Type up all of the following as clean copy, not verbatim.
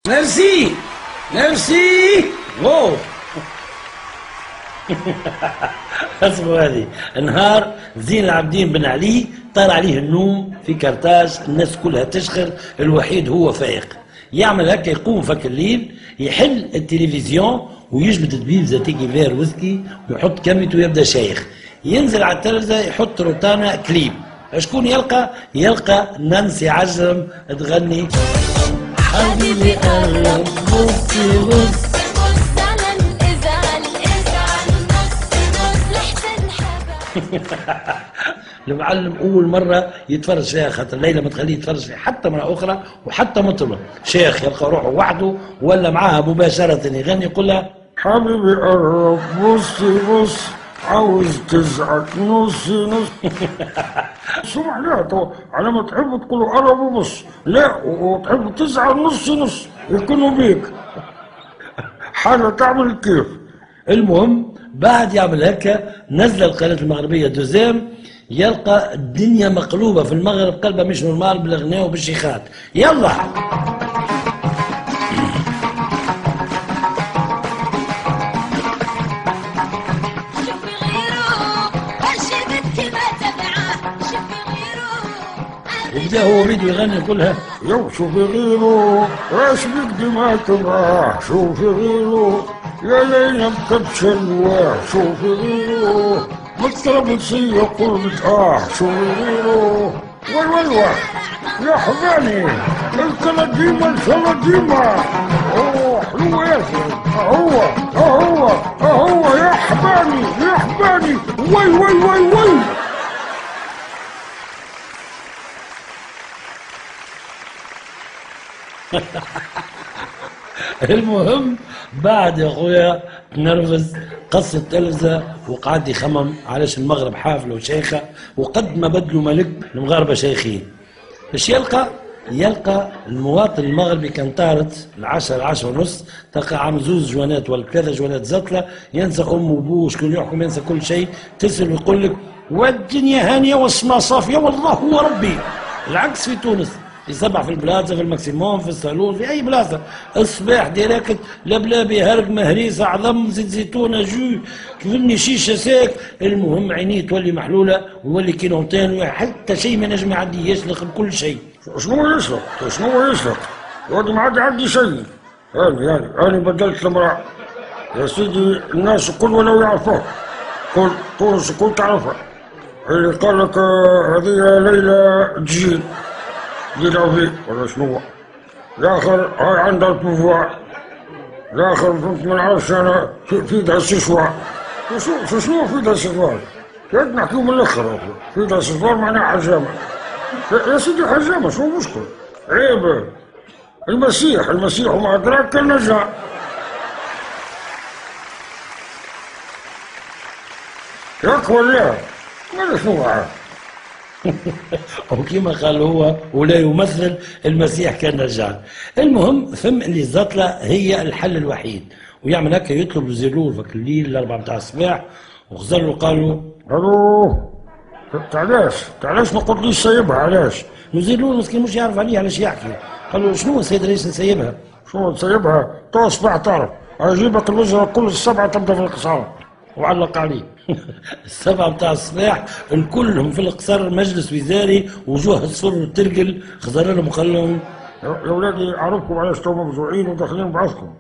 ميرسي ميرسي. واو. اسمه هذه نهار زين العابدين بن علي طار عليه النوم في كرتاج، الناس كلها تشخر، الوحيد هو فايق. يعمل هكا، يقوم فك الليل، يحل التلفزيون ويجبد دبيبزه تيكي فير ويسكي ويحط كاميته ويبدا شايخ. ينزل على التلفزه يحط روتانا كليب. شكون يلقى؟ يلقى نانسي عجرم تغني حبيبي قرب بصي بص. المعلم اول مره يتفرج فيها، خاطر ليلى ما تخليه يتفرج فيها حتى مره اخرى وحتى مطربه. شيخ يلقى روحه وحده ولا معاها مباشره يغني، يقول لها حبيبي قرب بصي بص، عاوز تزعل نصي نص. سمح لا تو على ما تحب تقول قرب وبص، لا وتحب تزعل نصي نص يكونوا بيك. حاجه تعمل كيف. المهم بعد يعمل هكا نزل القناه المغربيه دوزيم، يلقى الدنيا مقلوبه في المغرب، قلبها مش نورمال بالاغنياء وبالشيخات. يلا وبدا هو بيدو يغني كلها يو شوفي غيرو واش بك ما تبغاه، شوفي غيرو يا ليلى بكبش الواح، شوفي غيرو مطرب نسية قلت شوفي غيرو والواح يا حباني الكلا ديما الكلا ديما. اوه حلو يا اخي، هو يا حباني يا حباني. وي المهم بعد يا خويا تنرفز، قص التلفزه وقعد يخمم علاش المغرب حافله وشيخه، وقد ما بدلوا ملك المغاربه شيخين. ايش يلقى المواطن المغربي كان طارت العشرة ونص، تلقى عم زوز جوانات ولا 3 جوانات زطله، ينسى امه وابوه شكون يحكم، ينسى كل شيء، تسال ويقول لك والدنيا هانيه والسماء صافيه والله هو ربي. العكس في تونس، يسبح في البلاصه، في الماكسيموم، في الصالون، في اي بلاصه، الصباح ديريكت لبلابي هرق هريسه عظم زيت زيتونه جو كفني شيشه ساك. المهم عينيه تولي محلوله ويولي كيلونتين، حتى شيء ما نجم يعدي، يسلق بكل شيء. شنو يسلق؟ ولد ما عاد عندي شيء. هاني بدلت المراه يا سيدي، الناس الكل ولو يعرفوه، كل تونس الكل تعرفها. اللي قال لك هذه ليلى تجي ديرها فيك ولا شنو؟ الاخر هاي عندها البوفوار، الاخر كنت ما نعرفش انا في ده السشوار. شنو في ده السشوار؟ كيف نحكيو من الاخر، في ده السشوار معناها حجامه. يا سيدي حجامه شنو المشكل؟ عيب. المسيح وما ادراك النجاة. ياك ولا شنو عارف. وكما قال هو ولا يمثل المسيح كالنجار. المهم فهم اللي الزطله هي الحل الوحيد، ويعمل هكا يطلب زيرور فك الليل الاربعه نتاع الصباح، وخزر له قال له الو تعلاش ما قلتليش سيبها؟ علاش؟ زيرور مسكين مش يعرف عليه علاش يحكي. قال له شنو السيد رئيس نسيبها؟ شنو تسيبها؟ تو الصباح تعرف اجيبك الوزراء كل السبعه تبدا في القصاره. وعلق عليه. السبعة بتاع الصباح الكلهم في القصر، مجلس وزاري، وجوه الصر والترقل، خزر لهم وقال لهم يا ولادي اعرفكم علاش تو مفزوعين وداخلين بعضكم.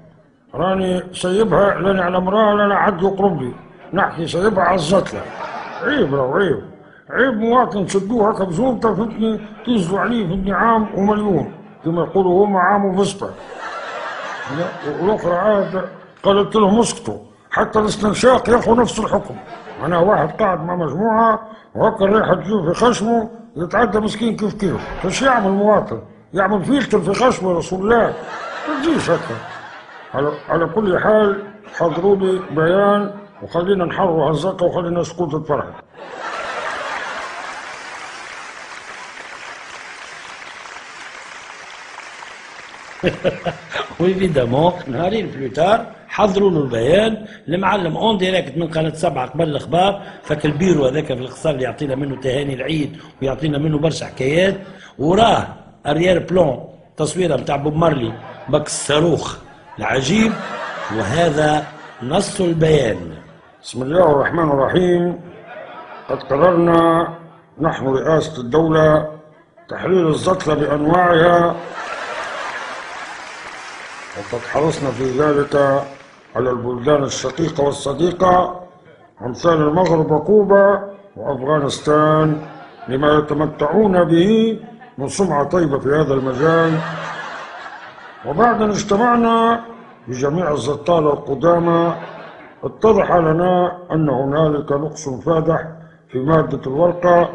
راني سيبها لاني على امراه لا حد يقرب لي، نحكي سيبها على الزطله. عيب عيب مواطن تشدوه هكا بزومته فهمتني، تنزلوا عليه فهمتني عام ومليون كما يقولوا هما عام وفسبه. والاخرى عاد قالت لهم اسكتوا، حتى الاستنشاق ياخذ نفس الحكم. انا واحد قاعد مع مجموعه وهكا الريحه تجي في خشمه يتعدى مسكين كيف ايش يعمل المواطن؟ يعمل فلتر في خشمه رسول الله؟ ما تجيش هكا. على كل حال حضروا لي بيان وخلينا نحرروا هالزقه وخلي الناس تكون تتفرج. وإيفيدامون نهارين بلوتار حضروا له البيان، المعلم اون ديريكت من قناه 7 قبل الاخبار، فك البيرو هذاك في القصر اللي يعطينا منه تهاني العيد ويعطينا منه برشا حكايات، وراه اريير بلون تصويره نتاع بوب مارلي بك الصاروخ العجيب، وهذا نص البيان. بسم الله الرحمن الرحيم. قد قررنا نحن رئاسة الدولة تحرير الزطلة بأنواعها، وقد حرصنا في ذلك على البلدان الشقيقة والصديقة أمثال المغرب وكوبا وأفغانستان لما يتمتعون به من سمعة طيبة في هذا المجال. وبعد أن اجتمعنا بجميع الزطالة القدامى اتضح لنا أن هنالك نقص فادح في مادة الورقة،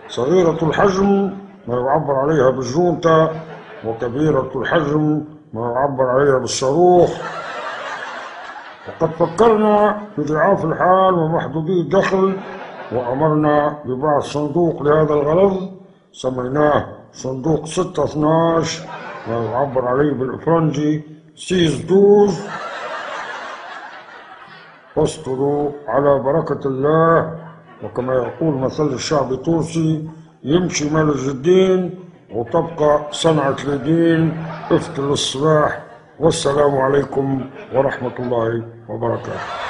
صغيرة الحجم ما يعبر عليها بالجونتا، وكبيرة الحجم ما يعبر عليها بالصاروخ. وقد فكرنا في ضعاف الحال ومحدودي الدخل، وأمرنا ببعث صندوق لهذا الغرض سميناه صندوق 612 ما يعبر عليه بالإفرنجي سيز 12. فاصبروا على بركة الله، وكما يقول مثل الشعب التونسي يمشي مال الدين وتبقى صنعة الدين افطر الصباح. والسلام عليكم ورحمة الله وبركاته.